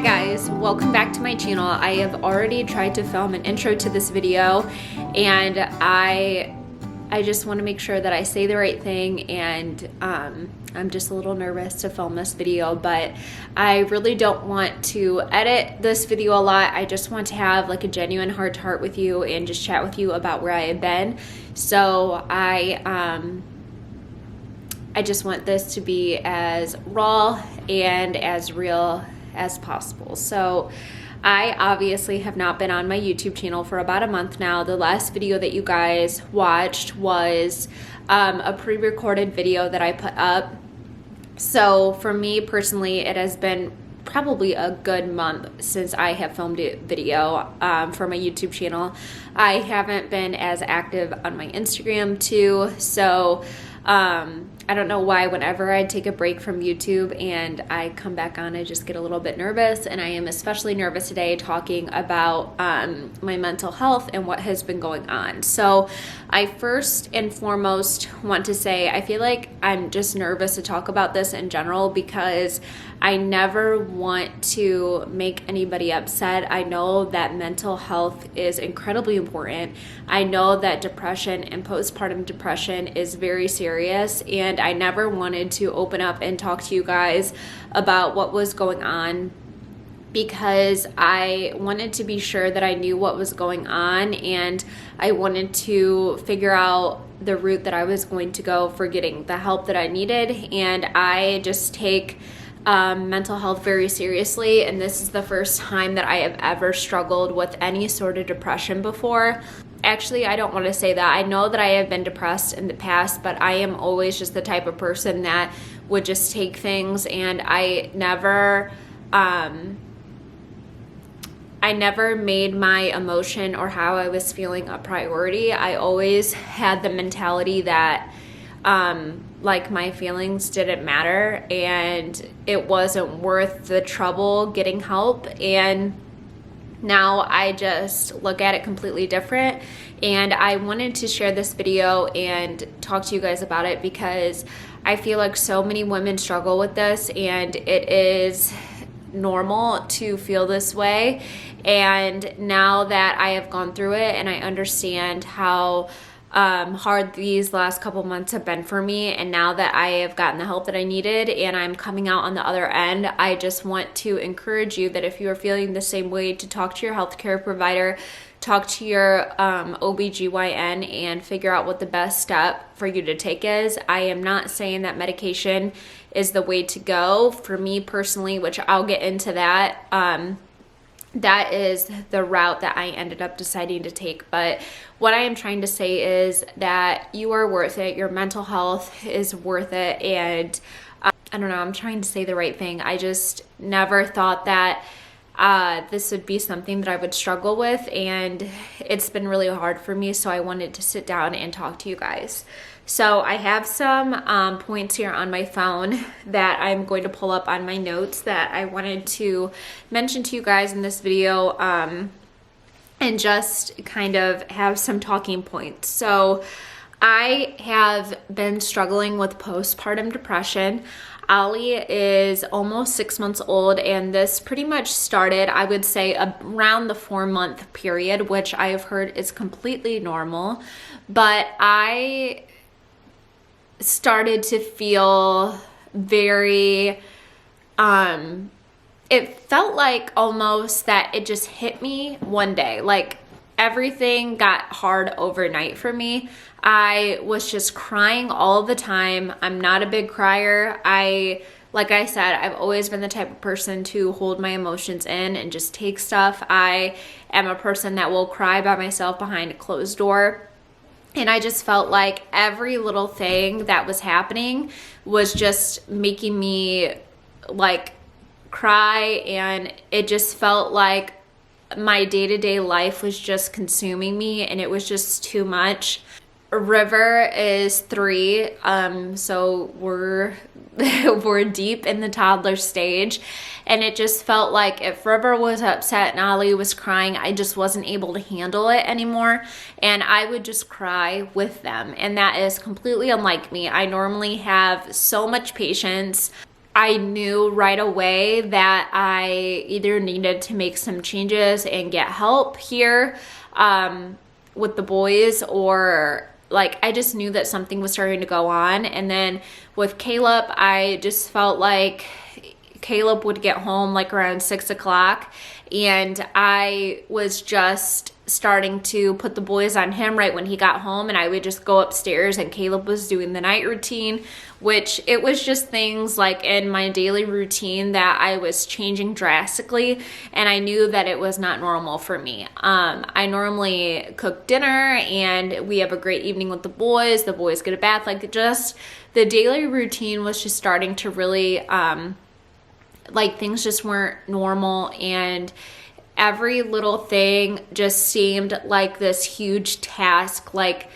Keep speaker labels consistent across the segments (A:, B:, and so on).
A: guys, welcome back to my channel. I have already tried to film an intro to this video, and I just want to make sure that I say the right thing, and I'm just a little nervous to film this video, but I really don't want to edit this video a lot. I just want to have like a genuine heart to heart with you and just chat with you about where I have been. So I just want this to be as raw and as real as possible. So I obviously have not been on my YouTube channel for about a month now. The last video that you guys watched was a pre-recorded video that I put up. So for me personally, it has been probably a good month since I have filmed a video for my YouTube channel. I haven't been as active on my Instagram too, so I don't know why whenever I take a break from YouTube and I come back on, I just get a little bit nervous, and I am especially nervous today talking about my mental health and what has been going on. So I first and foremost want to say I feel like I'm just nervous to talk about this in general because I never want to make anybody upset. I know that mental health is incredibly important. I know that depression and postpartum depression is very serious, and I never wanted to open up and talk to you guys about what was going on because I wanted to be sure that I knew what was going on, and I wanted to figure out the route that I was going to go for getting the help that I needed. And I just take mental health very seriously, and this is the first time that I have ever struggled with any sort of depression before. Actually, I don't want to say that. I know that I have been depressed in the past, but I am always just the type of person that would just take things, and I never made my emotion or how I was feeling a priority. I always had the mentality that like my feelings didn't matter and it wasn't worth the trouble getting help. And now I just look at it completely different, and I wanted to share this video and talk to you guys about it because I feel like so many women struggle with this, and it is normal to feel this way. And now that I have gone through it and I understand how hard these last couple months have been for me, and now that I have gotten the help that I needed and I'm coming out on the other end, I just want to encourage you that if you are feeling the same way, to talk to your healthcare provider, talk to your OBGYN, and figure out what the best step for you to take is. I am not saying that medication is the way to go. For me personally, which I'll get into that, that is the route that I ended up deciding to take. But what I am trying to say is that you are worth it. Your mental health is worth it. And I don't know, I'm trying to say the right thing. I just never thought that this would be something that I would struggle with, and it's been really hard for me, so I wanted to sit down and talk to you guys. So I have some points here on my phone that I'm going to pull up on my notes that I wanted to mention to you guys in this video, and just kind of have some talking points. So I have been struggling with postpartum depression. Ollie is almost 6 months old, and this pretty much started, I would say, around the 4-month period, which I have heard is completely normal. But I started to feel very, it felt like almost that it just hit me one day. Like everything got hard overnight for me. I was just crying all the time. I'm not a big crier. Like I said, I've always been the type of person to hold my emotions in and just take stuff. I am a person that will cry by myself behind a closed door. And I just felt like every little thing that was happening was just making me like cry, and it just felt like my day-to-day life was just consuming me, and it was just too much. River is 3, so we're deep in the toddler stage, and it just felt like if River was upset and Ollie was crying, I just wasn't able to handle it anymore, and I would just cry with them, and that is completely unlike me. I normally have so much patience. I knew right away that I either needed to make some changes and get help here with the boys, or like I just knew that something was starting to go on. And then with Caleb, I just felt like Caleb would get home like around 6 o'clock, and I was just starting to put the boys on him right when he got home, and I would just go upstairs and Caleb was doing the night routine, which it was just things like in my daily routine that I was changing drastically, and I knew that it was not normal for me. I normally cook dinner and we have a great evening with the boys get a bath, like just the daily routine was just starting to really like things just weren't normal, and every little thing just seemed like this huge task, like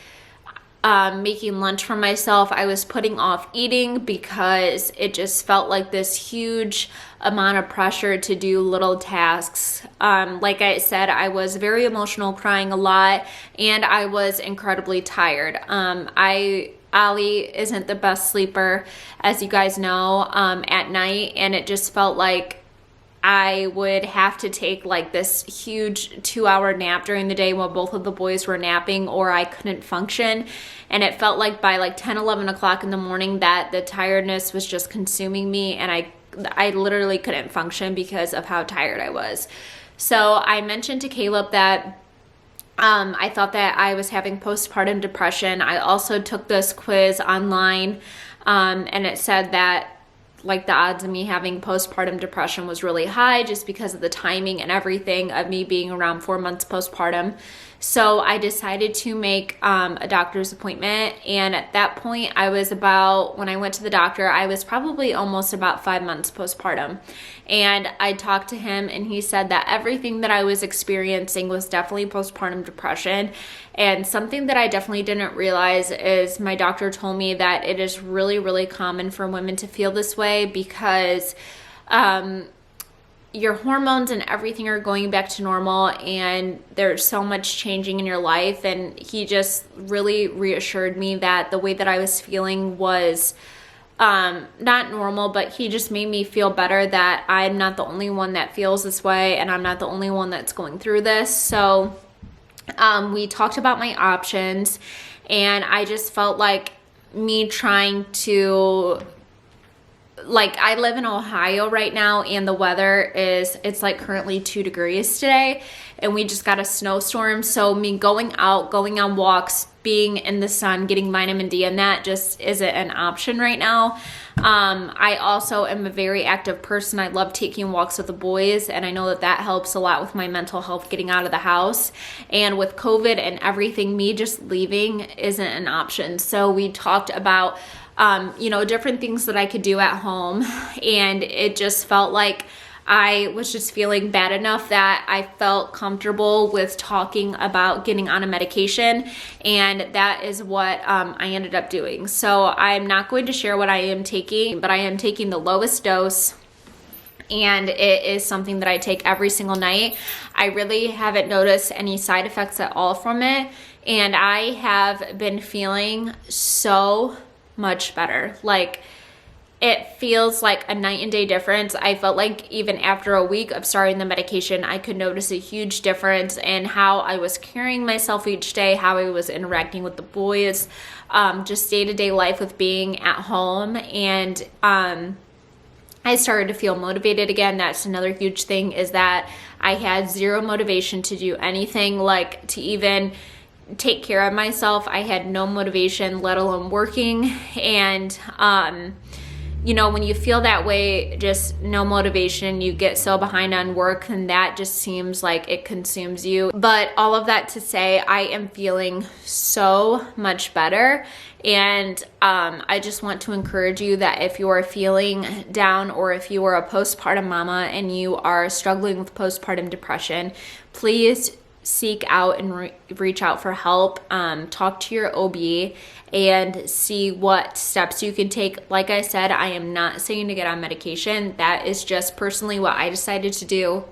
A: making lunch for myself. I was putting off eating because it just felt like this huge amount of pressure to do little tasks. Like I said, I was very emotional, crying a lot, and I was incredibly tired. Ollie isn't the best sleeper, as you guys know, at night, and it just felt like I would have to take like this huge 2-hour nap during the day while both of the boys were napping, or I couldn't function. And it felt like by like 10, 11 o'clock in the morning that the tiredness was just consuming me, and I literally couldn't function because of how tired I was. So I mentioned to Caleb that I thought that I was having postpartum depression. I also took this quiz online, and it said that like the odds of me having postpartum depression was really high just because of the timing and everything of me being around 4 months postpartum. So I decided to make a doctor's appointment, and at that point when I went to the doctor, I was probably almost about 5 months postpartum. And I talked to him, and he said that everything that I was experiencing was definitely postpartum depression. And something that I definitely didn't realize is my doctor told me that it is really, really common for women to feel this way because your hormones and everything are going back to normal, and there's so much changing in your life. And he just really reassured me that the way that I was feeling was not normal, but he just made me feel better that I'm not the only one that feels this way, and I'm not the only one that's going through this. So we talked about my options, and I just felt like me trying to, like, I live in Ohio right now, and the weather it's like currently 2 degrees today, and we just got a snowstorm. So me going out, going on walks, being in the sun, getting vitamin D, and that just isn't an option right now. I also am a very active person. I love taking walks with the boys, and I know that that helps a lot with my mental health, getting out of the house. And with COVID and everything, me just leaving isn't an option. So we talked about different things that I could do at home, and it just felt like I was just feeling bad enough that I felt comfortable with talking about getting on a medication, and that is what I ended up doing. So I'm not going to share what I am taking, but I am taking the lowest dose, and it is something that I take every single night. I really haven't noticed any side effects at all from it, and I have been feeling so much better. Like, it feels like a night and day difference. I felt like even after a week of starting the medication, I could notice a huge difference in how I was carrying myself each day, how I was interacting with the boys, just day-to-day life with being at home. And I started to feel motivated again. That's another huge thing, is that I had zero motivation to do anything, like to even take care of myself. I had no motivation, let alone working. And when you feel that way, just no motivation, you get so behind on work, and that just seems like it consumes you. But all of that to say, I am feeling so much better. And I just want to encourage you that if you are feeling down, or if you are a postpartum mama and you are struggling with postpartum depression, please seek out and reach out for help. Talk to your OB and see what steps you can take. Like I said, I am not saying to get on medication. That is just personally what I decided to do.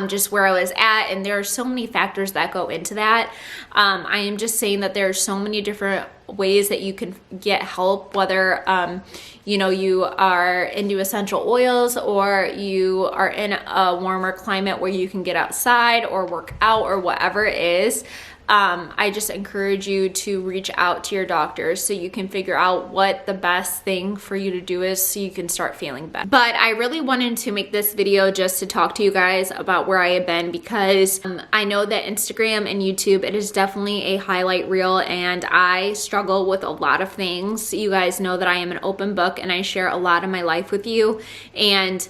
A: just where I was at, and there are so many factors that go into that. I am just saying that there are so many different ways that you can get help, whether you know, you are into essential oils, or you are in a warmer climate where you can get outside or work out or whatever it is. I just encourage you to reach out to your doctors so you can figure out what the best thing for you to do is, so you can start feeling better. But I really wanted to make this video just to talk to you guys about where I have been, because I know that Instagram and YouTube, it is definitely a highlight reel, and I struggle with a lot of things. You guys know that I am an open book and I share a lot of my life with you, and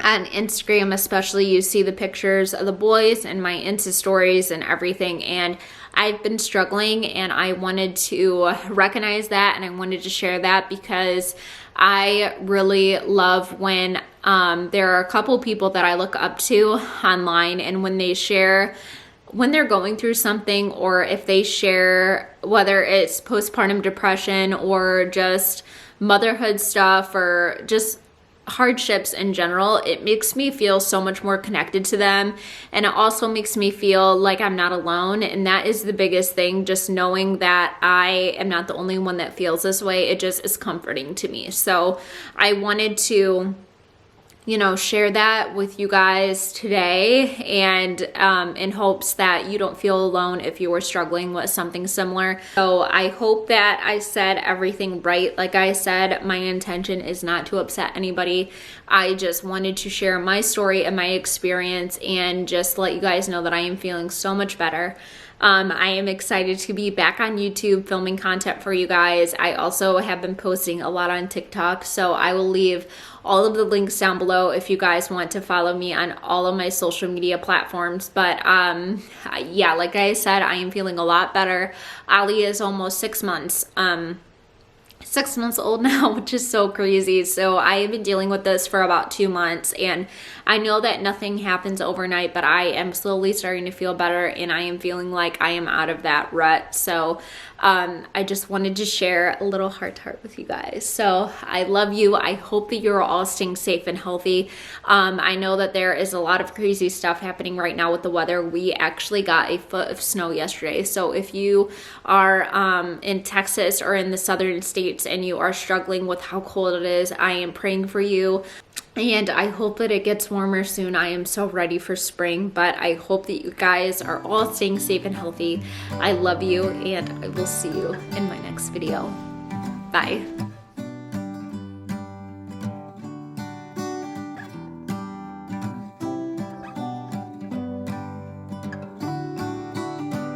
A: on Instagram especially, you see the pictures of the boys and my Insta stories and everything, and I've been struggling, and I wanted to recognize that, and I wanted to share that, because I really love when there are a couple people that I look up to online, and when they share when they're going through something, or if they share, whether it's postpartum depression or just motherhood stuff or just hardships in general, it makes me feel so much more connected to them, and it also makes me feel like I'm not alone. And that is the biggest thing, just knowing that I am not the only one that feels this way. It just is comforting to me. So I wanted to, you know, share that with you guys today, and in hopes that you don't feel alone if you were struggling with something similar. So I hope that I said everything right. Like I said, my intention is not to upset anybody. I just wanted to share my story and my experience, and just let you guys know that I am feeling so much better. I am excited to be back on YouTube filming content for you guys. I also have been posting a lot on TikTok, so I will leave all of the links down below if you guys want to follow me on all of my social media platforms. But yeah, like I said, I am feeling a lot better. Ali is almost 6 months. 6 months old now, which is so crazy. So I have been dealing with this for about 2 months, and I know that nothing happens overnight, but I am slowly starting to feel better, and I am feeling like I am out of that rut. So I just wanted to share a little heart to heart with you guys. So I love you. I hope that you're all staying safe and healthy. I know that there is a lot of crazy stuff happening right now with the weather. We actually got a foot of snow yesterday. So if you are in Texas or in the southern states and you are struggling with how cold it is, I am praying for you. And I hope that it gets warmer soon. I am so ready for spring, but I hope that you guys are all staying safe and healthy. I love you, and I will see you in my next video. Bye.